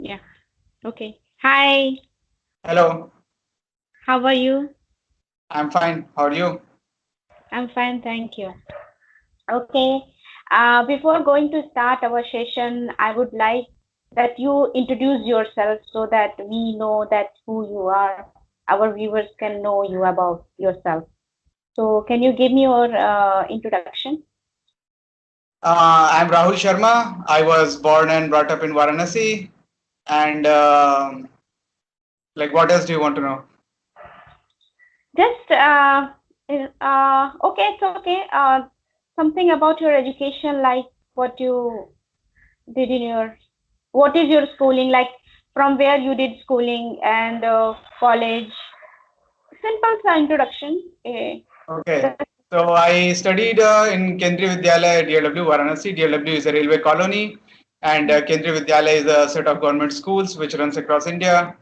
Yeah. Okay. Hi. Hello, How are you? I'm fine. How are you? I'm fine, thank you. Okay. Before going to start our session, I would like that you introduce yourself so that we know that who you are. Our viewers can know you about yourself. So, can you give me your introduction? I'm Rahul Sharma. I was born and brought up in Varanasi. And what else do you want to know? Just okay, it's okay. Something about your education, like what you did in your what is your schooling like, from where you did schooling and college. Simple introduction. Okay. Just, So I studied in Kendriya Vidyalaya at DLW, Varanasi. DLW is a railway colony, and Kendriya Vidyalaya is a set of government schools which runs across India.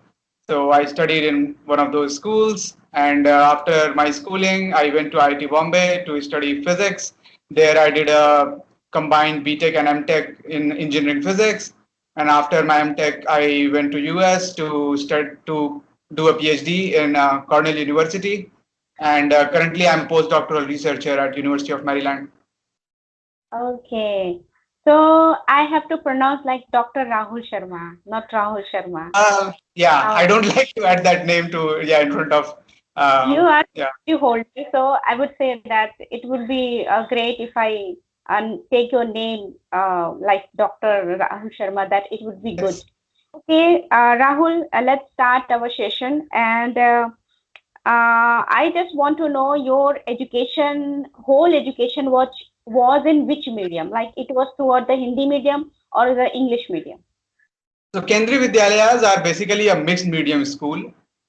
So I studied in one of those schools, and after my schooling, I went to IIT Bombay to study physics. There I did a combined BTech and MTech in engineering physics. And after my MTech, I went to US to do a PhD in Cornell University, and currently I'm a postdoctoral researcher at University of Maryland. okay. So I have to pronounce like Dr. Rahul Sharma, not Rahul Sharma. Yeah, Uh, I don't like to add that name to in front of you are yeah. you holder, so I would say that it would be great if I take your name like Dr. Rahul Sharma. That it would be good. Yes. Okay, Rahul, let's start our session. And I just want to know your education, whole education was in which medium? Like it was toward the Hindi medium or the English medium? So Kendriya Vidyalayas are basically a mixed medium school.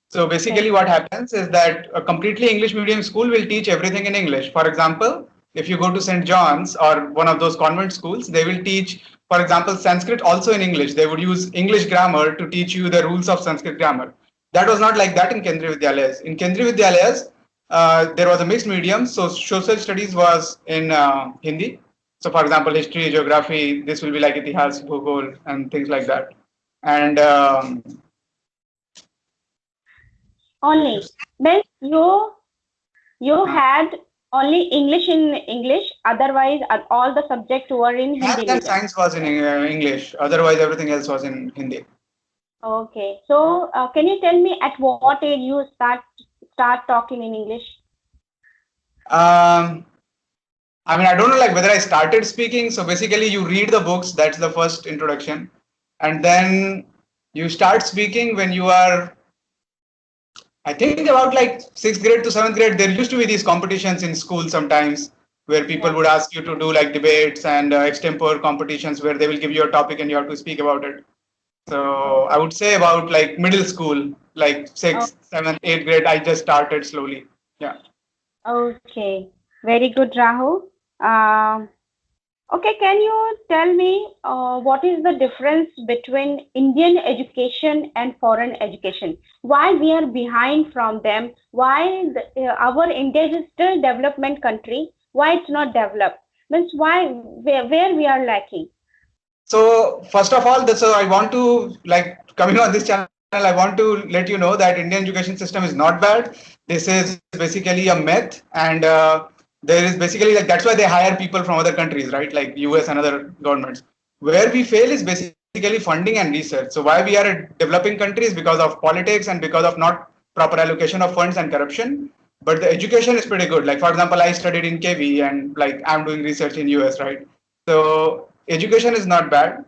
So basically Okay. what happens is that a completely English medium school will teach everything in English. For example, if you go to St. John's or one of those convent schools, they will teach, for example, Sanskrit also in English. They would use English grammar to teach you the rules of Sanskrit grammar. That was not like that in Kendriya Vidyalayas. In Kendriya Vidyalayas, there was a mixed medium. So social studies was in Hindi. So for example, history, geography, this will be like Itihas, Bhugol, and things like that. And Only. Means you had only English in English, otherwise all the subjects were in math Hindi and medium. science was in English. Otherwise, everything else was in Hindi. Okay. So can you tell me at what age you start talking in English? Um, I mean, I don't know like whether I started speaking. So basically, you read the books. That's the first introduction, and then you start speaking when you are, I think, about like sixth grade to seventh grade. There used to be these competitions in school sometimes where people Yeah. would ask you to do like debates and extempore competitions where they will give you a topic and you have to speak about it. So Oh. I would say about like middle school, like Oh. sixth, seventh, eighth grade, I just started slowly. Yeah. Okay. Very good, Rahul. Um, Okay, can you tell me what is the difference between Indian education and foreign education? Why we are behind from them? Why our India is still development country? Why it's not developed? Means why where we are lacking? So first of all, so I want to like coming on this channel, I want to let you know that Indian education system is not bad. This is basically a myth, and there is basically like that's why they hire people from other countries, right? Like US and other governments. Where we fail is basically funding and research. So why we are a developing country is because of politics and because of not proper allocation of funds and corruption. But the education is pretty good. Like for example, I studied in KV and like I'm doing research in US, right? So education is not bad.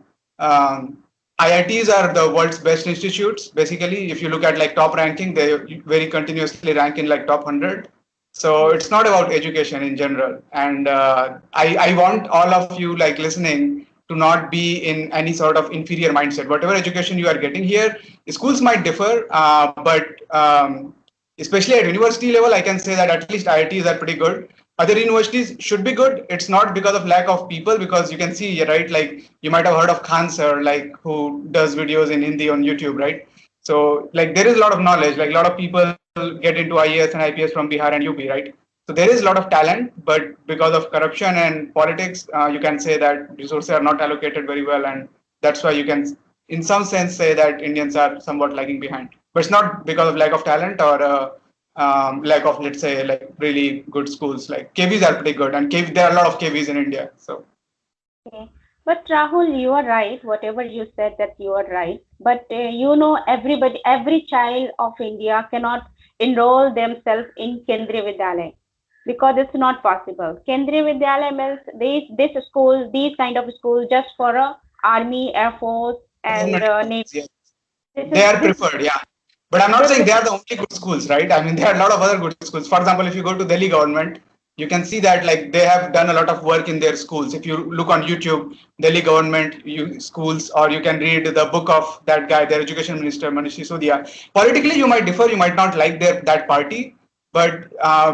IITs are the world's best institutes. Basically, if you look at like top ranking, they very continuously rank in like top 100. So Hmm. it's not about education in general. And I want all of you like listening to not be in any sort of inferior mindset. Whatever education you are getting here, schools might differ, but especially at university level, I can say that at least IITs are pretty good. Other universities should be good. It's not because of lack of people, because you can see, right? Like you might have heard of Khan sir, like who does videos in Hindi on YouTube, right? So like there is a lot of knowledge. Like a lot of people get into IAS and IPS from Bihar and UP, right? So there is a lot of talent, but because of corruption and politics, you can say that resources are not allocated very well, and that's why you can in some sense say that Indians are somewhat lagging behind. But it's not because of lack of talent or lack of, let's say, like really good schools. Like KVs are pretty good, and there are a lot of KVs in India. So Okay. But Rahul, you are right. Whatever you said, that you are right. But everybody, every child of India cannot enroll themselves in Kendriya Vidyalaya because it's not possible. Kendriya Vidyalaya means this school, these kind of schools just for army, air force, and government navy. schools, yes, This they is are this. preferred, yeah. But I'm not saying they are the only good schools, right? I mean, there are a lot of other good schools. For example, if you go to Delhi government, you can see that like they have done a lot of work in their schools. If you look on YouTube, Delhi government schools, or you can read the book of that guy, their education minister, Manish Sisodia. Politically, you might differ, you might not like that party, but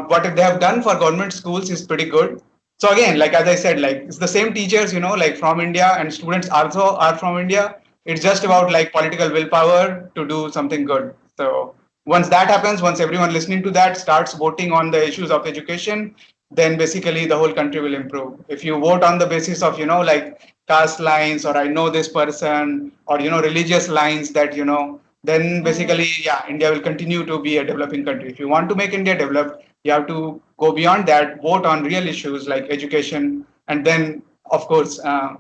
what they have done for government schools is pretty good. So again, like as I said, like it's the same teachers, like from India, and students also are from India. It's just about like political willpower to do something good. So once that happens, once everyone listening to that starts voting on the issues of education, then basically the whole country will improve. If you vote on the basis of, like caste lines, or I know this person, or, religious lines that, then Mm, basically, yeah, India will continue to be a developing country. If you want to make India developed, you have to go beyond that, vote on real issues like education, and then, of course, the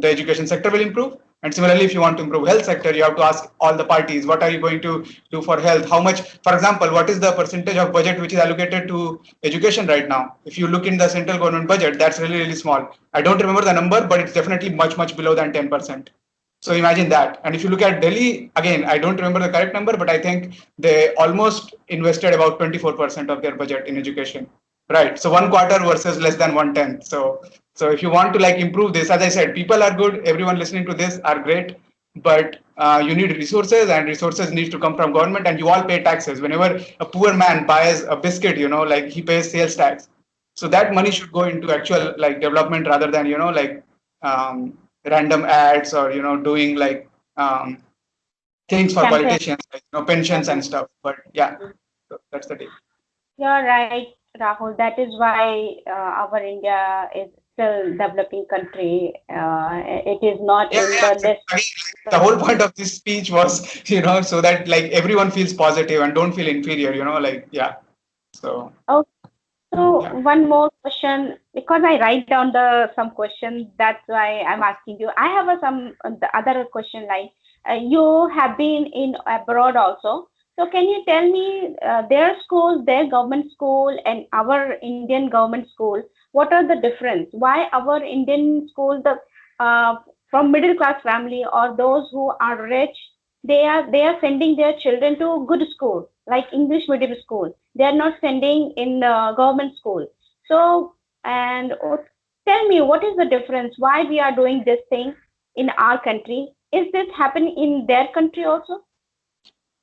education sector will improve. And similarly, if you want to improve health sector, you have to ask all the parties, what are you going to do for health? How much, for example, what is the percentage of budget which is allocated to education right now? If you look in the central government budget, that's really, really small. I don't remember the number, but it's definitely much, much below than 10%. So imagine that. And if you look at Delhi, again, I don't remember the correct number, but I think they almost invested about 24% of their budget in education. Right. So one quarter versus less than 1/10. So if you want to like improve this, as I said, people are good. Everyone listening to this are great, but you need resources, and resources needs to come from government, and you all pay taxes. Whenever a poor man buys a biscuit, like he pays sales tax. So that money should go into actual like development rather than, like random ads, or, doing like things for campaign. politicians, like, pensions and stuff. But yeah, so that's the deal. You're right, Rahul. That is why our India is still developing country. It is not Yeah, in yeah. the So, list. again, the whole point of this speech was, so that like everyone feels positive and don't feel inferior, like, yeah. So, Okay, so yeah. one more question because I write down the some questions. That's why I'm asking you. I have some the other question like you have been in abroad also. So can you tell me their schools, their government school, and our Indian government school? What are the difference? Why our Indian school, the uh, from middle class family or those who are rich, they are sending their children to good school like English medium school. They are not sending in government school. So, and tell me, what is the difference? Why we are doing this thing in our country? Is this happening in their country also?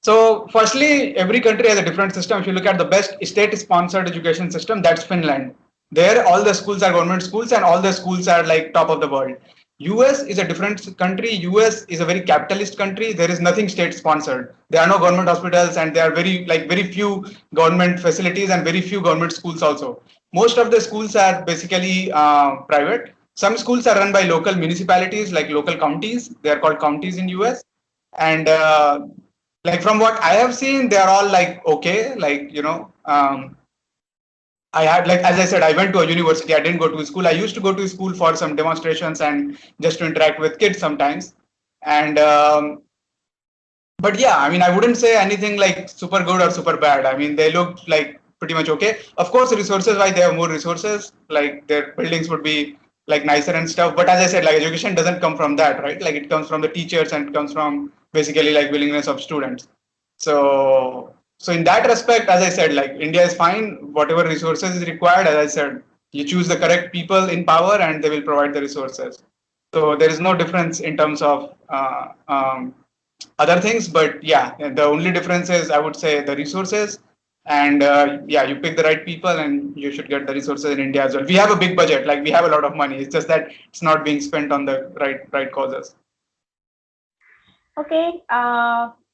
So, firstly, every country has a different system. If you look at the best state-sponsored education system, that's Finland. There, all the schools are government schools, and all the schools are like top of the world. US is a different country. US is a very capitalist country. There is nothing state-sponsored. There are no government hospitals, and there are very few government facilities and very few government schools also. Most of the schools are basically private. Some schools are run by local municipalities, like local counties. They are called counties in US, and like from what I have seen, they are all like okay, like I had, like as I said, I went to a university. I didn't go to school. I used to go to school for some demonstrations and just to interact with kids sometimes. And but yeah, I mean, I wouldn't say anything like super good or super bad. I mean, they look like pretty much okay. Of course, resources wise, they have more resources. Like their buildings would be like nicer and stuff. But as I said, like education doesn't come from that, right? Like it comes from the teachers, and it comes from basically like willingness of students. So in that respect, as I said, like India is fine. Whatever resources is required, as I said, you choose the correct people in power, and they will provide the resources. So there is no difference in terms of other things, but yeah, the only difference is I would say the resources, and yeah, you pick the right people, and you should get the resources in India as well. We have a big budget, like we have a lot of money. It's just that it's not being spent on the right causes. Okay,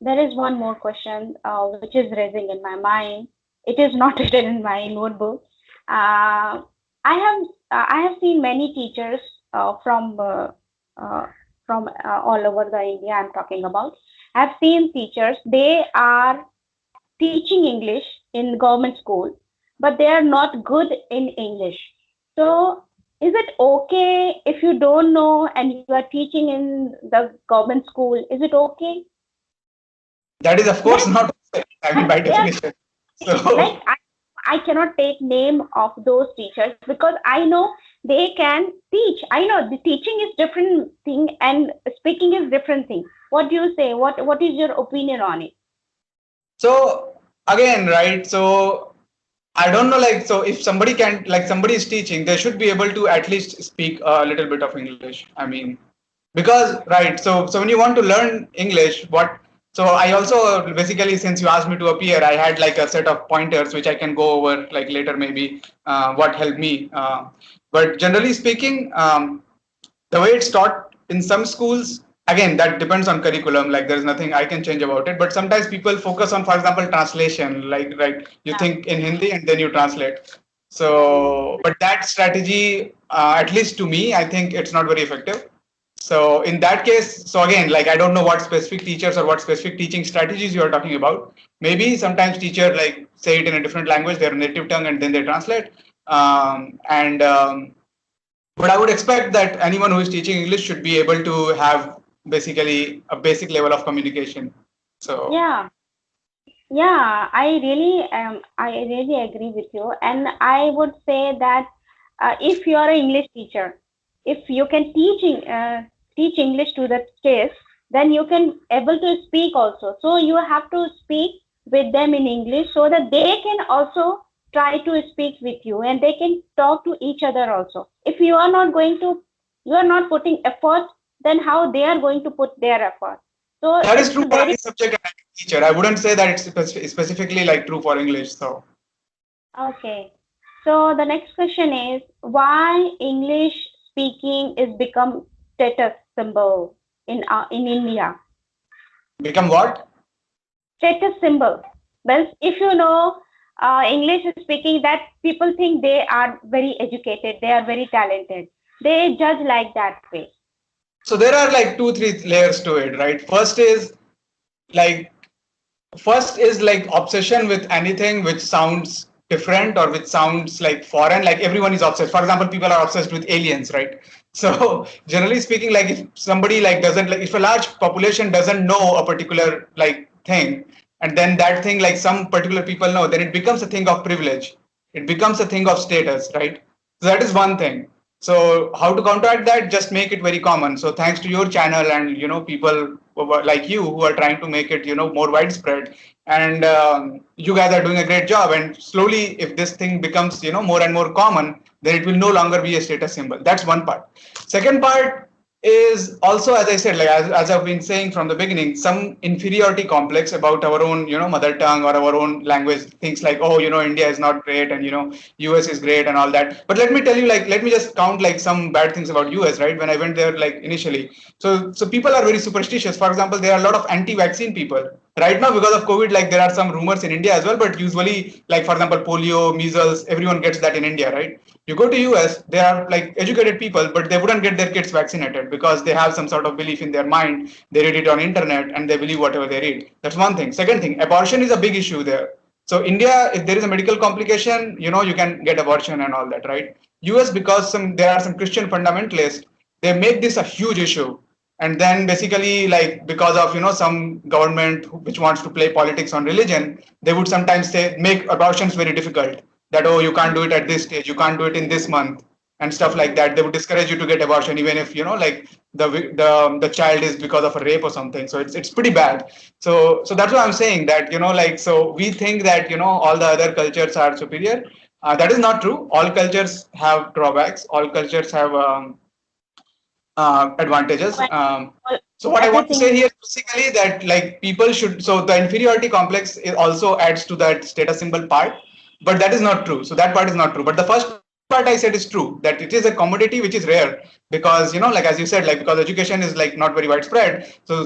there is one more question which is raising in my mind. It is not written in my notebook. Uh, I have seen many teachers from uh, from all over the India I'm talking about. I've seen teachers, they are teaching English in government school, but they are not good in English. So is it okay if you don't know and you are teaching in the government school? Is it okay? That is, of course, Yes, not, I mean, by yes. definition. Like So, I cannot take name of those teachers because I know they can teach. I know the teaching is different thing and speaking is different thing. What do you say? What is your opinion on it? so again, right? So I don't know, like, so if somebody can, like, somebody is teaching, they should be able to at least speak a little bit of English. I mean, because, right, so when you want to learn English, so I also basically, since you asked me to appear, I had like a set of pointers which I can go over like later maybe, what helped me. But generally speaking, the way it's taught in some schools, again, that depends on curriculum, like there's nothing I can change about it, but sometimes people focus on, for example, translation, like, right, you Yeah, think in Hindi and then you translate. yeah. So but that strategy, at least to me, I think it's not very effective. So in that case, so again, like, I don't know what specific teachers or what specific teaching strategies you are talking about. Maybe sometimes teacher like say it in a different language, their native tongue, and then they translate. And But I would expect that anyone who is teaching English should be able to have basically a basic level of communication. So Yeah, yeah, I really agree with you, and I would say that if you are an English teacher, if you can teach English to the kids, then you can able to speak also. So you have to speak with them in English so that they can also try to speak with you and they can talk to each other also. If you are not putting effort, then how they are going to put their effort? So that is it's true for very any subject and any teacher. I wouldn't say that it's specifically like true for English. So okay. So the next question is why English speaking is become status symbol in India? become what? Status symbol. Well, if you know English speaking, that people think they are very educated, they are very talented. They judge like that way. So there are like two, three layers to it, right? Like first is like obsession with anything which sounds different or which sounds like foreign. Like everyone is obsessed. For example, people are obsessed with aliens, right? So generally speaking, like if somebody like doesn't like if a large population doesn't know a particular like thing, and then that thing like some particular people know, then it becomes a thing of privilege. It becomes a thing of status, right? So that is one thing. So how to counteract that? Just make it very common. So thanks to your channel and people like you who are trying to make it more widespread, and you guys are doing a great job. And slowly, if this thing becomes more and more common, then it will no longer be a status symbol. That's one part. Second part is also, as I said, like as I've been saying from the beginning, some inferiority complex about our own mother tongue or our own language. Things like, oh, India is not great, and US is great and all that. But let me tell you, like, let me just count like some bad things about US, right? When I went there, like initially, so people are very superstitious. For example, there are a lot of anti-vaccine people right now because of COVID. Like there are some rumors in India as well, but usually, like for example, polio, measles, everyone gets that in India, right? You go to US, they are like educated people, but they wouldn't get their kids vaccinated because they have some sort of belief in their mind. They read it on internet and they believe whatever they read. That's one thing. Second thing, abortion is a big issue there. So India, if there is a medical complication, you can get abortion and all that, right? US, because there are some Christian fundamentalists, they make this a huge issue. And then basically, like because of some government which wants to play politics on religion, they would sometimes say make abortions very difficult. That, oh, you can't do it at this stage, you can't do it in this month, and stuff like that. They would discourage you to get abortion even if like the child is because of a rape or something. So it's pretty bad. So that's what I'm saying, that like, so we think that all the other cultures are superior. That is not true. All cultures have drawbacks. All cultures have advantages. Well, So what I want to everything say is here is basically that like people should. So the inferiority complex also adds to that status symbol part, but that is not true. So that part is not true. But the first part I said is true, that it is a commodity which is rare because like as you said, like because education is like not very widespread. So